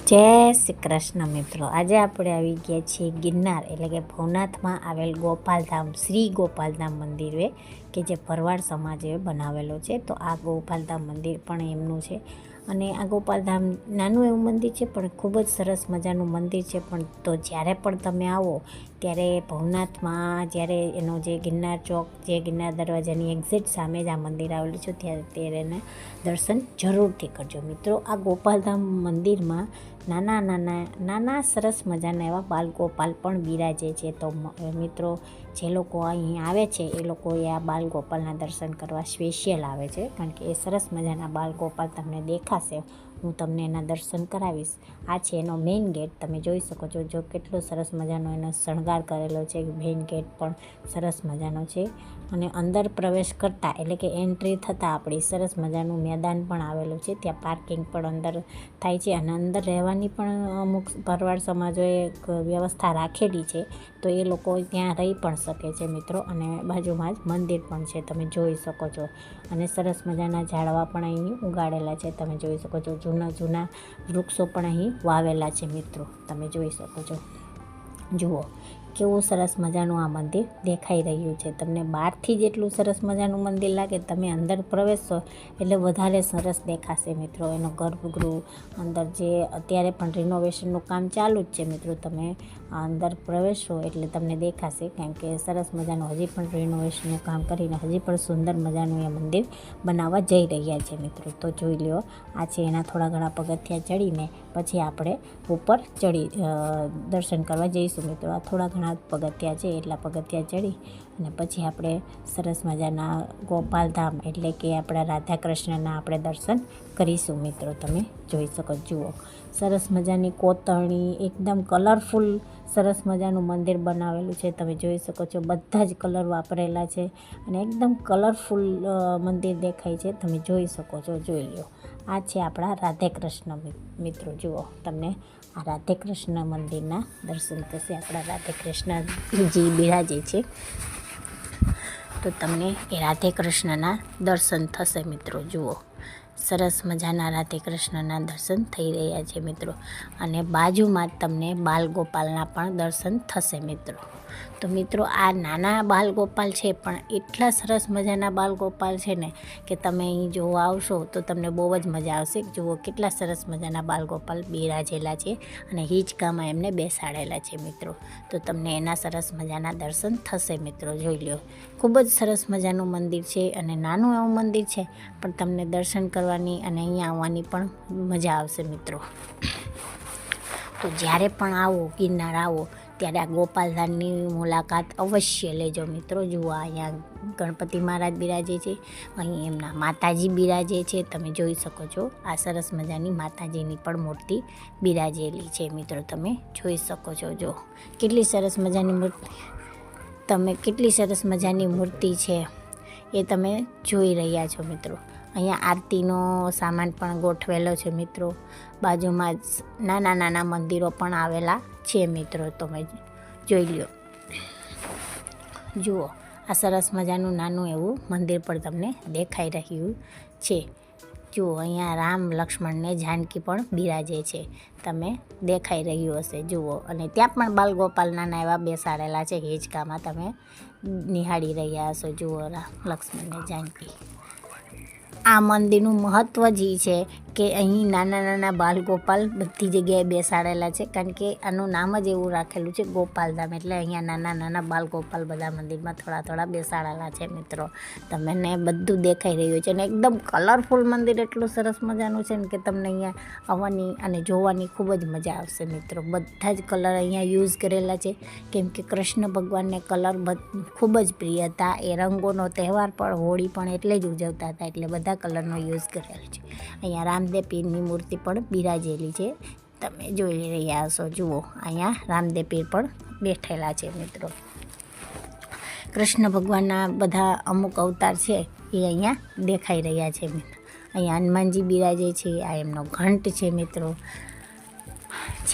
જય શ્રી કૃષ્ણ મિત્રો, આજે આપણે આવી ગયા છીએ ગિરનાર એટલે કે ભવનાથમાં આવેલ ગોપાલધામ શ્રી ગોપાલધામ મંદિરે કે જે ભરવાડ સમાજે બનાવેલો છે. તો આ ગોપાલધામ મંદિર પણ એમનું છે અને આ ગોપાલધામ નાનું એવું મંદિર છે પણ ખૂબ જ સરસ મજાનું મંદિર છે. પણ તો જ્યારે પણ તમે આવો ત્યારે ભવનાથમાં જ્યારે એનો જે ગિરનાર ચોક જે ગિરનાર દરવાજાની એક્ઝેક્ટ સામે જ આ મંદિર આવેલું છે ત્યારે એને દર્શન જરૂરથી કરજો મિત્રો. આ ગોપાલધામ મંદિરમાં નાના સરસ મજાના એવા બાલગોપાલ પણ બિરાજે છે. તો મિત્રો જે લોકો અહીં આવે છે એ લોકોએ આ બાલગોપાલના દર્શન કરવા સ્પેશિયલ આવે છે, કારણ કે એ સરસ મજાના બાલગોપાલ તમને દેખાશે. હું તમને એના દર્શન કરાવીશ. આ છે એનો મેઇન ગેટ, તમે જોઈ શકો છો. જો કેટલો સરસ મજાનો એનો શણગાર કરેલો છે. મેઇન ગેટ પણ સરસ મજાનો છે અને અંદર પ્રવેશ કરતાં એટલે કે એન્ટ્રી થતાં આપણી સરસ મજાનું મેદાન પણ આવેલું છે. ત્યાં પાર્કિંગ પણ અંદર થાય છે અને અંદર રહેવાની પણ અમુક ભરવાડ સમાજોએ એક વ્યવસ્થા રાખેલી છે, તો એ લોકો ત્યાં રહી પણ શકે છે મિત્રો. અને બાજુમાં જ મંદિર પણ છે, તમે જોઈ શકો છો. અને સરસ મજાના ઝાડવા પણ અહીં ઉગાડેલા છે, તમે જોઈ શકો છો. જૂના વૃક્ષો પણ અહીં વાવેલા છે મિત્રો, તમે જોઈ શકો છો. જુઓ કેવું સરસ મજાનું આ મંદિર દેખાઈ રહ્યું છે. તમને બહારથી જેટલું સરસ મજાનું મંદિર લાગે, તમે અંદર પ્રવેશો એટલે વધારે સરસ દેખાશે મિત્રો. એનો ગર્ભગૃહ અંદર જે અત્યારે પણ રિનોવેશનનું કામ ચાલુ જ છે મિત્રો. તમે અંદર પ્રવેશો એટલે તમને દેખાશે, કારણ કે સરસ મજાનું હજી પણ રિનોવેશનનું કામ કરીને હજી પણ સુંદર મજાનું એ મંદિર બનાવવા જઈ રહ્યા છે મિત્રો. તો જોઈ લ્યો, આ છે એના થોડા ઘણા પગથિયાં ચડીને પછી આપણે ઉપર દર્શન કરવા જઈશું મિત્રો. આ થોડા ઘણા પગથિયાં છે, એટલા પગથિયાં ચડી અને પછી આપણે સરસ મજાના ગોપાલધામ એટલે કે આપણા રાધા કૃષ્ણના આપણે દર્શન કરીશું મિત્રો. તમે જોઈ શકો. જુઓ સરસ મજાની કોતરણી, એકદમ કલરફુલ સરસ મજાનું મંદિર બનાવેલું છે, તમે જોઈ શકો છો. બધા જ કલર વાપરેલા છે અને એકદમ કલરફુલ મંદિર દેખાય છે, તમે જોઈ શકો છો. જોઈ લો, આ છે આપણા રાધે કૃષ્ણ મિત્રો. જુઓ, તમને આ રાધે કૃષ્ણ મંદિરના દર્શન થશે. આપણા રાધે કૃષ્ણજી બિરાજે છે, તો તમને એ રાધે કૃષ્ણના દર્શન થશે મિત્રો. જુઓ સરસ મજાના રાધે કૃષ્ણના દર્શન થઈ રહ્યા છે મિત્રો. અને બાજુમાં જ તમને બાલગોપાલના પણ દર્શન થશે મિત્રો. તો મિત્રો આ નાના બાલગોપાલ છે, પણ એટલા સરસ મજાના બાલગોપાલ છે ને કે તમે અહીં જોવા આવશો તો તમને બહુ જ મજા આવશે. જુઓ કેટલા સરસ મજાના બાલગોપાલ બિરાજેલા છે અને હિંચકામાં એમને બેસાડેલા છે મિત્રો. તો તમને એના સરસ મજાના દર્શન થશે મિત્રો. જોઈ લો, ખૂબ જ સરસ મજાનું મંદિર છે અને નાનું એવું મંદિર છે, પણ તમને દર્શન કરવાની અને અહીંયા આવવાની પણ મજા આવશે મિત્રો. તો જ્યારે પણ આવો ગિરનાર આવો ત્યારે આ ગોપાલધામની મુલાકાત અવશ્ય લેજો મિત્રો. જુઓ અહીંયા ગણપતિ મહારાજ બિરાજે છે, અહીં એમના માતાજી બિરાજે છે, તમે જોઈ શકો છો. આ સરસ મજાની માતાજીની પણ મૂર્તિ બિરાજેલી છે મિત્રો, તમે જોઈ શકો છો. જો કેટલી સરસ મજાની મૂર્તિ છે એ તમે જોઈ રહ્યા છો મિત્રો. અહીંયા આરતીનો સામાન પણ ગોઠવેલો છે મિત્રો. બાજુમાં જ નાના મંદિરો પણ આવેલા છે મિત્રો, તમે જોઈ લો. જુઓ આ સરસ મજાનું નાનું એવું મંદિર પણ તમને દેખાઈ રહ્યું છે. જુઓ અહીંયા રામ, લક્ષ્મણ ને જાનકી પણ બિરાજે છે, તમે દેખાઈ રહ્યું હશે. જુઓ, અને ત્યાં પણ બાલગોપાલ નાના એવા બેસાડેલા છે હિંચકામાં, તમે નિહાળી રહ્યા હશો. જુઓ રામ, લક્ષ્મણ ને જાનકી. આ મંદિરનું મહત્ત્વ જ એ છે કે અહીં નાના બાલગોપાલ બધી જગ્યાએ બેસાડેલા છે, કારણ કે આનું નામ જ એવું રાખેલું છે ગોપાલધામ, એટલે અહીંયા નાના બાલગોપાલ બધા મંદિરમાં થોડા બેસાડેલા છે મિત્રો. તમને બધું દેખાઈ રહ્યું છે અને એકદમ કલરફુલ મંદિર એટલું સરસ મજાનું છે ને કે તમને અહીંયા આવવાની અને જોવાની ખૂબ જ મજા આવશે મિત્રો. બધા જ કલર અહીંયા યુઝ કરેલા છે, કેમ કે કૃષ્ણ ભગવાનને કલર ખૂબ જ પ્રિય હતા. એ રંગોનો તહેવાર પણ, હોળી પણ એટલે જ ઉજવતા હતા, એટલે બધા કલરનો યુઝ કરેલો છે. અહીંયા રામદેવ પીરની મૂર્તિ પણ બિરાજેલી છે, તમે જોઈ રહ્યા હશો. જુઓ અહીંયા રામદેવ પીર પણ બેઠેલા છે મિત્રો. કૃષ્ણ ભગવાનના બધા અમુક અવતાર છે એ અહીંયા દેખાઈ રહ્યા છે મિત્રો. અહીંયા હનુમાનજી બિરાજે છે, આ એમનો ઘંટ છે મિત્રો.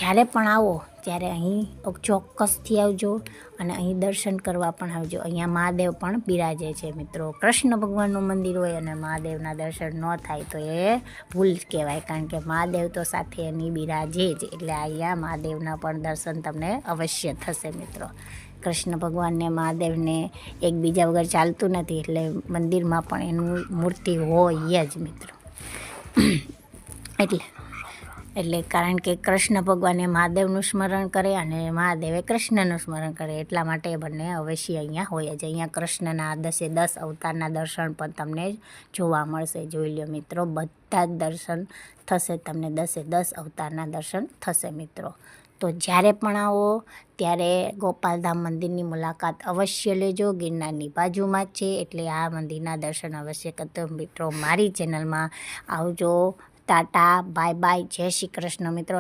જ્યારે પણ આવો ત્યારે અહીં ચોક્કસથી આવજો અને અહીં દર્શન કરવા પણ આવજો. અહીંયા મહાદેવ પણ બિરાજે છે મિત્રો. કૃષ્ણ ભગવાનનું મંદિર હોય અને મહાદેવના દર્શન ન થાય તો એ ભૂલ જ કહેવાય, કારણ કે મહાદેવ તો સાથે એની બિરાજે જ. એટલે અહીંયા મહાદેવના પણ દર્શન તમને અવશ્ય થશે મિત્રો. કૃષ્ણ ભગવાનને મહાદેવને એકબીજા વગર ચાલતું નથી, એટલે મંદિરમાં પણ એનું મૂર્તિ હોય જ મિત્રો. એટલે કારણ કે કૃષ્ણ ભગવાને મહાદેવનું સ્મરણ કરે અને મહાદેવે કૃષ્ણનું સ્મરણ કરે, એટલા માટે એ બંને અવશ્ય અહીંયા હોય જ. અહીંયા કૃષ્ણના 10 અવતારના દર્શન પણ તમને જોવા મળશે. જોઈ લો મિત્રો, બધા જ દર્શન થશે તમને, 10 અવતારના દર્શન થશે મિત્રો. તો જ્યારે પણ આવો ત્યારે ગોપાલધામ મંદિરની મુલાકાત અવશ્ય લેજો. ગિરનારની બાજુમાં જ છે, એટલે આ મંદિરના દર્શન અવશ્ય કરજો મિત્રો. મારી ચેનલમાં આવજો. ટાટા, બાય બાય, જય શ્રી કૃષ્ણ મિત્રો.